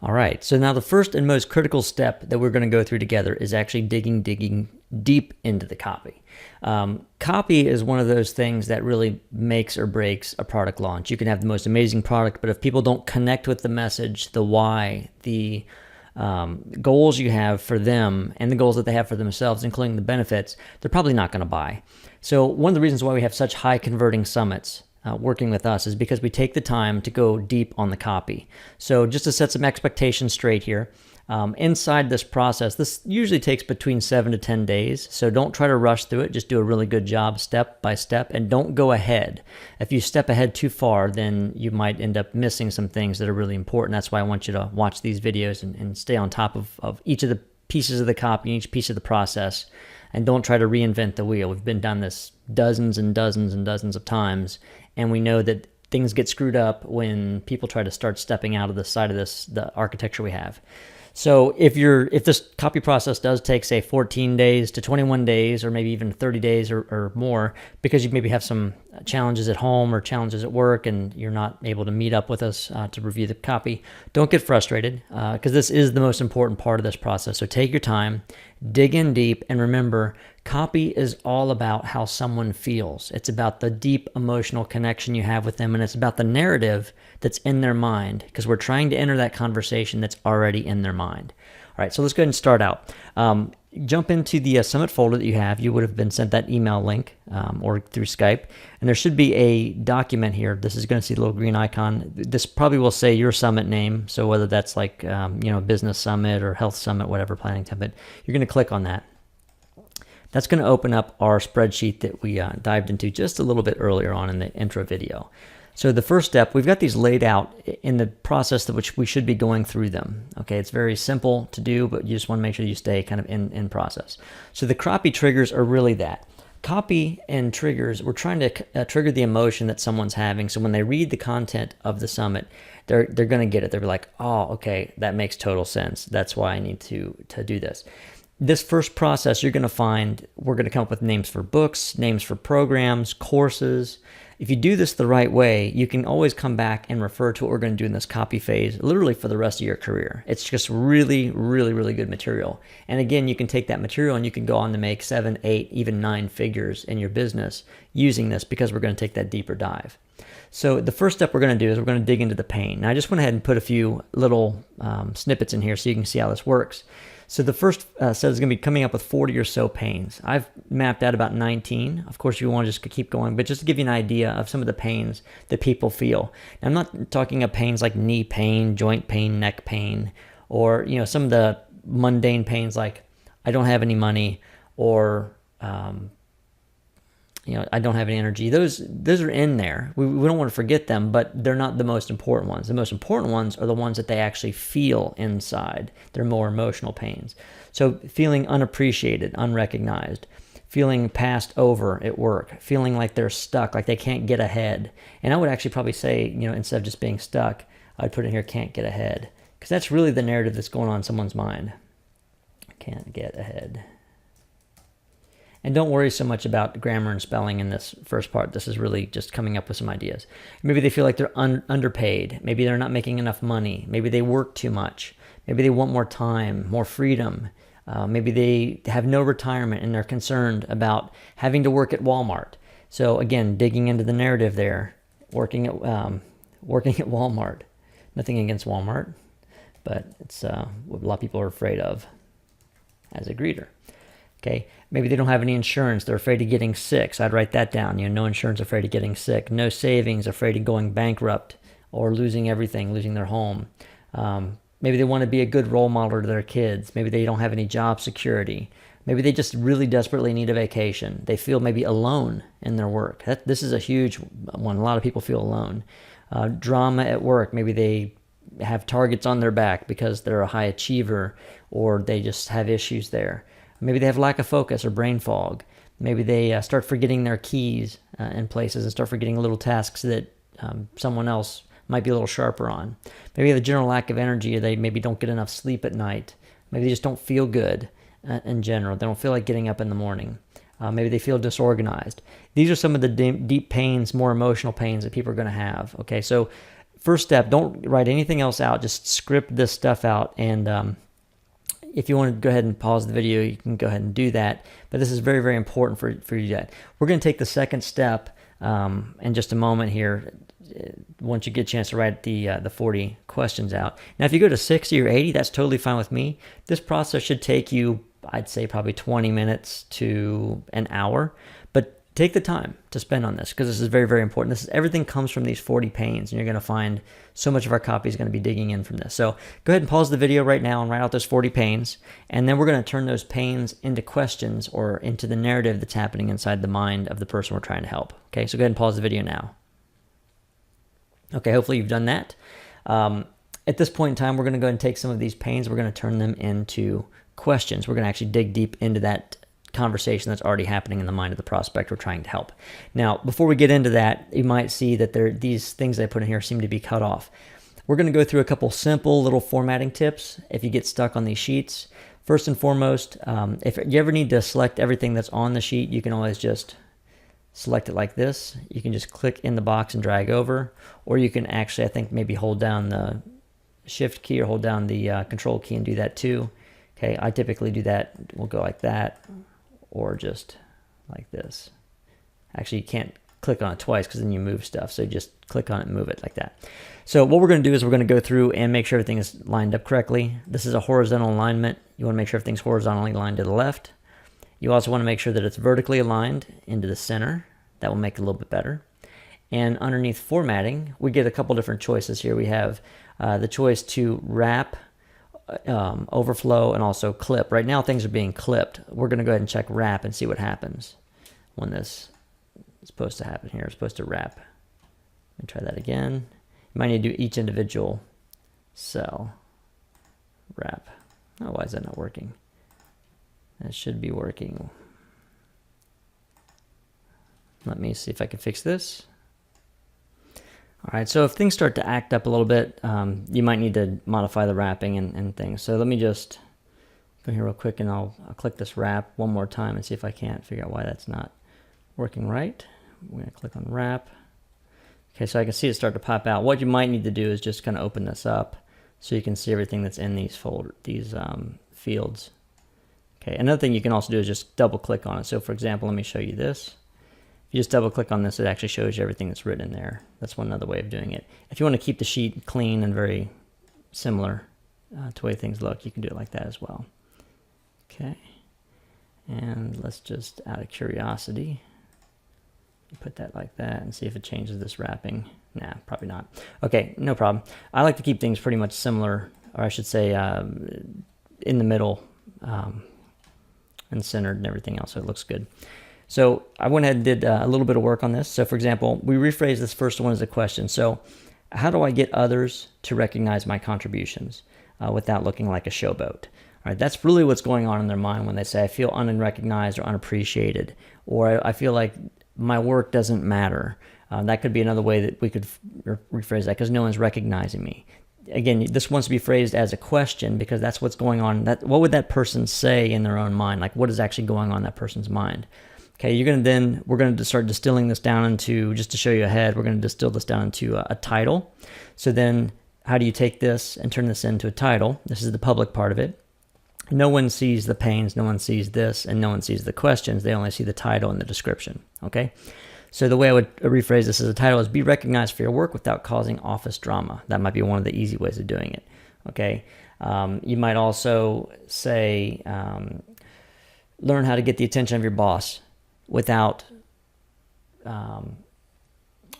All right, so now the first and most critical step that we're going to go through together is actually digging deep into the copy. Copy is one of those things that really makes or breaks a product launch. You can have the most amazing product, but if people don't connect with the message, the why, the goals you have for them and the goals that they have for themselves, including the benefits, they're probably not going to buy. So one of the reasons why we have such high converting summits working with us is because we take the time to go deep on the copy. So just to set some expectations straight here, inside this process, this usually takes between 7 to 10 days. So don't try to rush through it. Just do a really good job step by step and don't go ahead. If you step ahead too far, then you might end up missing some things that are really important. That's why I want you to watch these videos and stay on top of each of the pieces of the copy, each piece of the process, and don't try to reinvent the wheel. We've been down this dozens and dozens and dozens of times, and we know that things get screwed up when people try to start stepping out of the side of the architecture we have. So if this copy process does take, say, 14 days to 21 days, or maybe even 30 days or more, because you maybe have some challenges at home or challenges at work and you're not able to meet up with us to review the copy, don't get frustrated because this is the most important part of this process. So take your time, dig in deep, and remember, copy is all about how someone feels. It's about the deep emotional connection you have with them, and it's about the narrative that's in their mind, because we're trying to enter that conversation that's already in their mind. All right, so let's go ahead and start out. Jump into the Summit folder that you have. You would have been sent that email link or through Skype, and there should be a document here. This is going to see the little green icon. This probably will say your summit name, so whether that's like business summit or health summit, whatever planning summit, you're going to click on that. That's going to open up our spreadsheet that we dived into just a little bit earlier on in the intro video. So the first step, we've got these laid out in the process that which we should be going through them. Okay, it's very simple to do, but you just want to make sure you stay kind of in process. So the copy triggers are really that. Copy and triggers, we're trying to trigger the emotion that someone's having. So when they read the content of the summit, they're going to get it. They're like, oh, okay, that makes total sense. That's why I need to do this. This first process, you're going to find we're going to come up with names for books, names for programs, courses. If you do this the right way, you can always come back and refer to what we're going to do in this copy phase, literally for the rest of your career. It's just really, really, really good material. And again, you can take that material and you can go on to make 7, 8, even 9 figures in your business using this, because we're going to take that deeper dive. So the first step we're going to do is we're going to dig into the pain. Now I just went ahead and put a few little snippets in here so you can see how this works. So the first set is going to be coming up with 40 or so pains. I've mapped out about 19. Of course, you want to just keep going, but just to give you an idea of some of the pains that people feel. Now, I'm not talking of pains like knee pain, joint pain, neck pain, or some of the mundane pains like I don't have any money, or I don't have any energy. Those are in there. We don't want to forget them, but they're not the most important ones. The most important ones are the ones that they actually feel inside. They're more emotional pains. So feeling unappreciated, unrecognized, feeling passed over at work, feeling like they're stuck, like they can't get ahead. And I would actually probably say, instead of just being stuck, I'd put in here, can't get ahead. Because that's really the narrative that's going on in someone's mind. Can't get ahead. And don't worry so much about grammar and spelling in this first part. This is really just coming up with some ideas. Maybe they feel like they're underpaid. Maybe they're not making enough money. Maybe they work too much. Maybe they want more time, more freedom. Maybe they have no retirement and they're concerned about having to work at Walmart. So again, digging into the narrative there, working at Walmart. Nothing against Walmart, but it's what a lot of people are afraid of as a greeter. Okay, maybe they don't have any insurance. They're afraid of getting sick. So I'd write that down. No insurance, afraid of getting sick. No savings, afraid of going bankrupt or losing everything, losing their home. Maybe they want to be a good role model to their kids. Maybe they don't have any job security. Maybe they just really desperately need a vacation. They feel maybe alone in their work. This is a huge one. A lot of people feel alone. Drama at work. Maybe they have targets on their back because they're a high achiever, or they just have issues there. Maybe they have lack of focus or brain fog. Maybe they start forgetting their keys in places and start forgetting little tasks that someone else might be a little sharper on. Maybe they have a general lack of energy, or they maybe don't get enough sleep at night. Maybe they just don't feel good in general. They don't feel like getting up in the morning. Maybe they feel disorganized. These are some of the deep pains, more emotional pains that people are going to have. Okay, so first step, don't write anything else out. Just script this stuff out. And if you want to go ahead and pause the video, you can go ahead and do that. But this is very, very important for you to do that. We're going to take the second step in just a moment here, once you get a chance to write the 40 questions out. Now, if you go to 60 or 80, that's totally fine with me. This process should take you, I'd say, probably 20 minutes to an hour. But take the time to spend on this, because this is very, very important. Everything comes from these 40 panes, and you're going to find so much of our copy is going to be digging in from this. So go ahead and pause the video right now and write out those 40 panes, and then we're going to turn those panes into questions or into the narrative that's happening inside the mind of the person we're trying to help. Okay, so go ahead and pause the video now. Okay, hopefully you've done that. At this point in time, we're going to go ahead and take some of these panes, we're going to turn them into questions. We're going to actually dig deep into that conversation that's already happening in the mind of the prospect we're trying to help. Now, before we get into that, you might see that these things I put in here seem to be cut off. We're going to go through a couple simple little formatting tips if you get stuck on these sheets. First and foremost, if you ever need to select everything that's on the sheet, you can always just select it like this. You can just click in the box and drag over, or you can actually, I think, maybe hold down the Shift key or hold down the Control key and do that too. Okay, I typically do that. We'll go like that, or just like this. Actually, you can't click on it twice because then you move stuff. So just click on it and move it like that. So what we're going to do is we're going to go through and make sure everything is lined up correctly. This is a horizontal alignment. You want to make sure everything's horizontally aligned to the left. You also want to make sure that it's vertically aligned into the center. That will make it a little bit better. And underneath formatting, we get a couple different choices here. We have the choice to wrap, overflow, and also clip. Right now things are being clipped. We're going to go ahead and check wrap and see what happens when this is supposed to happen here. It's supposed to wrap. Let me try that again. You might need to do each individual cell. Wrap. Oh, why is that not working? That should be working. Let me see if I can fix this. All right, so if things start to act up a little bit, you might need to modify the wrapping and things. So let me just go here real quick, and I'll click this wrap one more time and see if I can't figure out why that's not working right. We're going to click on wrap. Okay, so I can see it start to pop out. What you might need to do is just kind of open this up so you can see everything that's in these fields. Okay, another thing you can also do is just double click on it. So for example, let me show you this. If you just double click on this, it actually shows you everything that's written in there. That's one other way of doing it. If you want to keep the sheet clean and very similar to the way things look, you can do it like that as well. Okay, and let's just, out of curiosity, put that like that and see if it changes this wrapping. Nah, probably not. Okay, no problem. I like to keep things pretty much similar, or I should say in the middle and centered and everything else, so it looks good. So I went ahead and did a little bit of work on this. So for example, we rephrased this first one as a question. So how do I get others to recognize my contributions without looking like a showboat? All right, that's really what's going on in their mind when they say, I feel unrecognized or unappreciated, or I feel like my work doesn't matter. That could be another way that we could rephrase that, because no one's recognizing me. Again, this wants to be phrased as a question because that's what's going on. What would that person say in their own mind? Like, what is actually going on in that person's mind? Okay, we're going to start distilling this down into, just to show you ahead, we're going to distill this down into a title. So then how do you take this and turn this into a title? This is the public part of it. No one sees the panes, no one sees this, and no one sees the questions. They only see the title and the description, okay? So the way I would rephrase this as a title is be recognized for your work without causing office drama. That might be one of the easy ways of doing it, okay? You might also say, learn how to get the attention of your boss without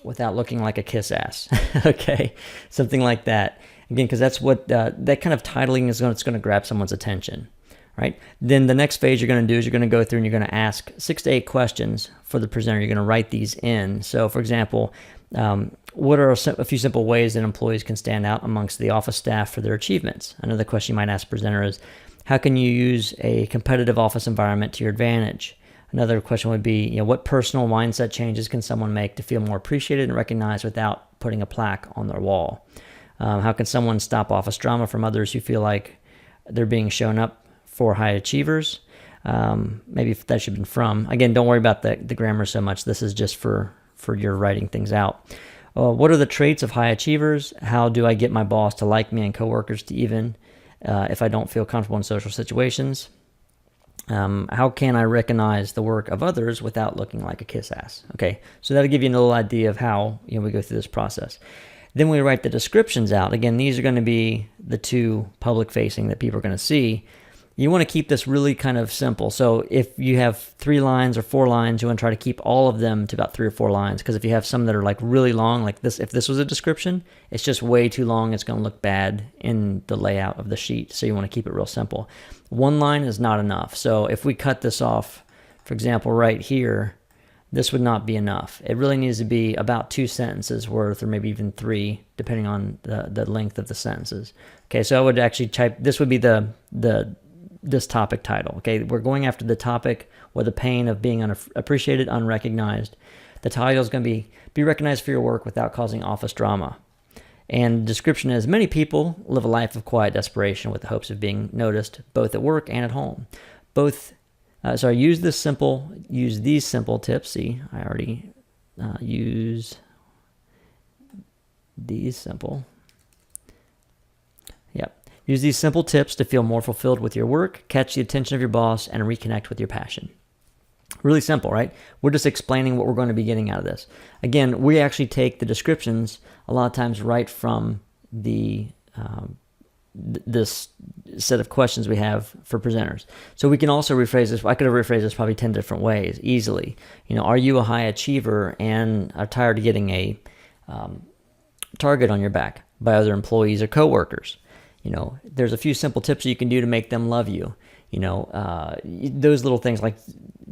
looking like a kiss ass, okay? Something like that. Again, because that's what that kind of titling is it's going to grab someone's attention, right? Then the next phase you're going to do is you're going to go through and you're going to ask 6 to 8 questions for the presenter. You're going to write these in. So, for example, what are a few simple ways that employees can stand out amongst the office staff for their achievements? Another question you might ask the presenter is, how can you use a competitive office environment to your advantage? Another question would be, what personal mindset changes can someone make to feel more appreciated and recognized without putting a plaque on their wall? How can someone stop office drama from others who feel like they're being shown up for high achievers? Maybe that should have been from. Again, don't worry about the grammar so much. This is just for your writing things out. What are the traits of high achievers? How do I get my boss to like me and coworkers to even if I don't feel comfortable in social situations? How can I recognize the work of others without looking like a kiss ass? Okay, so that'll give you a little idea of how we go through this process. Then we write the descriptions out. Again, these are going to be the two public facing that people are going to see. You want to keep this really kind of simple. So if you have 3 lines or 4 lines, you want to try to keep all of them to about 3 or 4 lines. Because if you have some that are like really long, like this, if this was a description, it's just way too long. It's going to look bad in the layout of the sheet. So you want to keep it real simple. 1 line is not enough. So if we cut this off, for example, right here, this would not be enough. It really needs to be about 2 sentences worth, or maybe even 3, depending on the length of the sentences. Okay, so I would actually type, this would be this topic title. Okay, we're going after the topic or the pain of being unappreciated, unrecognized. The title is going to be recognized for your work without causing office drama. And the description is, many people live a life of quiet desperation with the hopes of being noticed, both at work and at home. Use these simple tips. See, I already use these simple. Yep. Use these simple tips to feel more fulfilled with your work, catch the attention of your boss, and reconnect with your passion. Really simple, right? We're just explaining what we're going to be getting out of this. Again, we actually take the descriptions a lot of times right from this set of questions we have for presenters. So we can also rephrase this. I could have rephrased this probably 10 different ways easily. Are you a high achiever and are tired of getting a target on your back by other employees or coworkers? There's a few simple tips you can do to make them love you. Those little things, like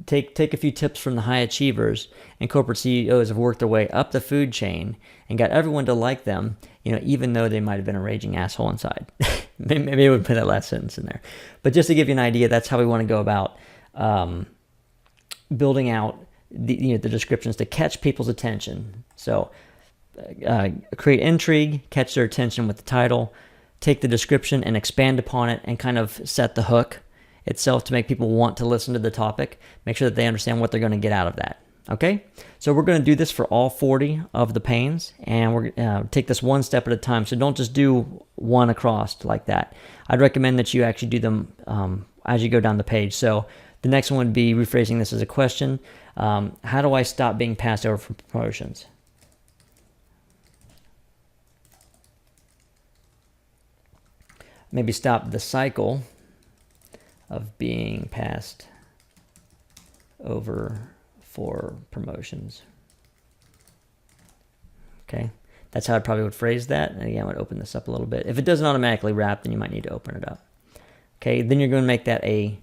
take a few tips from the high achievers, and corporate CEOs have worked their way up the food chain and got everyone to like them, even though they might have been a raging asshole inside. Maybe I would put that last sentence in there. But just to give you an idea, that's how we want to go about building out the descriptions to catch people's attention. So create intrigue, catch their attention with the title, take the description and expand upon it and kind of set the hook itself to make people want to listen to the topic. Make sure that they understand what they're going to get out of that. Okay, so we're going to do this for all 40 of the panes, and we're going to take this one step at a time. So don't just do one across like that. I'd recommend that you actually do them as you go down the page. So the next one would be rephrasing this as a question. How do I stop being passed over for promotions? Maybe stop the cycle of being passed over for promotions. Okay, that's how I probably would phrase that. And again, I would open this up a little bit. If it doesn't automatically wrap, then you might need to open it up. Okay, then you're going to make that you're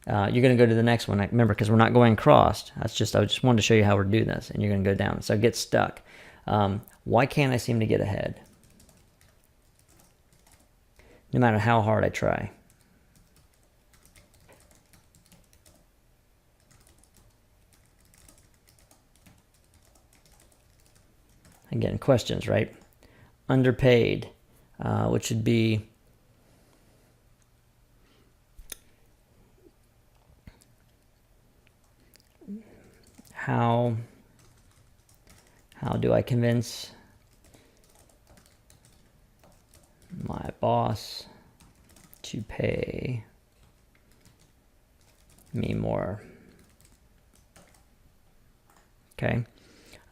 going to go to the next one. Remember, because we're not going crossed. I just wanted to show you how we're doing this, and you're going to go down. So get stuck. Why can't I seem to get ahead? No matter how hard I try. Again, questions, right? Underpaid, which would be how do I convince my boss to pay me more? Okay.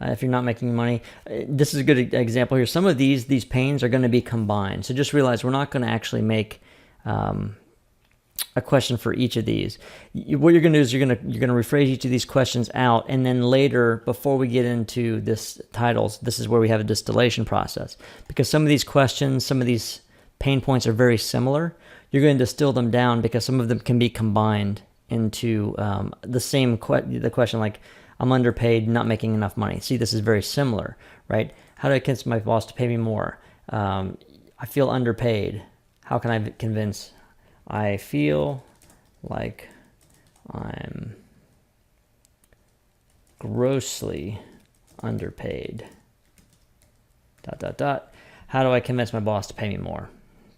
If you're not making money, this is a good example here. Some of these panes are going to be combined. So just realize we're not going to actually make a question for each of these. What you're going to do is you're going to rephrase each of these questions out, and then later, before we get into this titles, this is where we have a distillation process. Because some of these questions, some of these pain points are very similar. You're going to distill them down because some of them can be combined into the same the question, like, I'm underpaid, not making enough money. See, this is very similar, right? How do I convince my boss to pay me more? I feel underpaid. How can I convince? I feel like I'm grossly underpaid. ... How do I convince my boss to pay me more?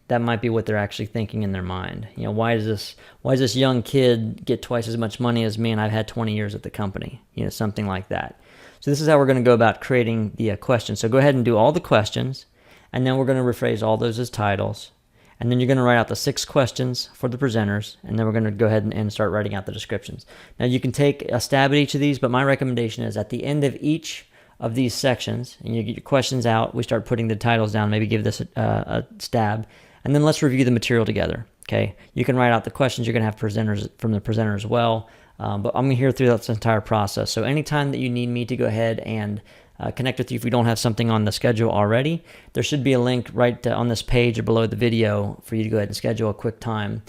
That might be what they're actually thinking in their mind. Why does this young kid get twice as much money as me, and I've had 20 years at the company? Something like that. So this is how we're going to go about creating the questions. So go ahead and do all the questions, and then we're going to rephrase all those as titles. And then you're going to write out the 6 questions for the presenters, and then we're going to go ahead and start writing out the descriptions. Now you can take a stab at each of these, but my recommendation is at the end of each of these sections, and you get your questions out, we start putting the titles down, maybe give this a stab, and then let's review the material together. Okay, you can write out the questions. You're going to have presenters from the presenter as well, but I'm here through this entire process. So anytime that you need me to go ahead and connect with you, if we don't have something on the schedule already, there should be a link right on this page or below the video for you to go ahead and schedule a quick time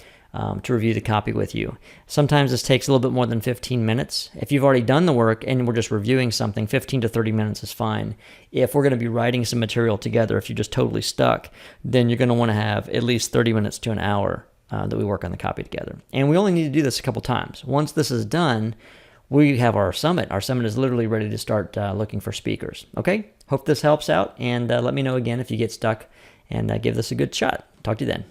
to review the copy with you. Sometimes this takes a little bit more than 15 minutes. If you've already done the work and we're just reviewing something, 15 to 30 minutes is fine. If we're going to be writing some material together, if you're just totally stuck, then you're going to want to have at least 30 minutes to an hour that we work on the copy together. And we only need to do this a couple times. Once this is done, we have our summit. Our summit is literally ready to start looking for speakers. Okay? Hope this helps out, and let me know again if you get stuck, and give this a good shot. Talk to you then.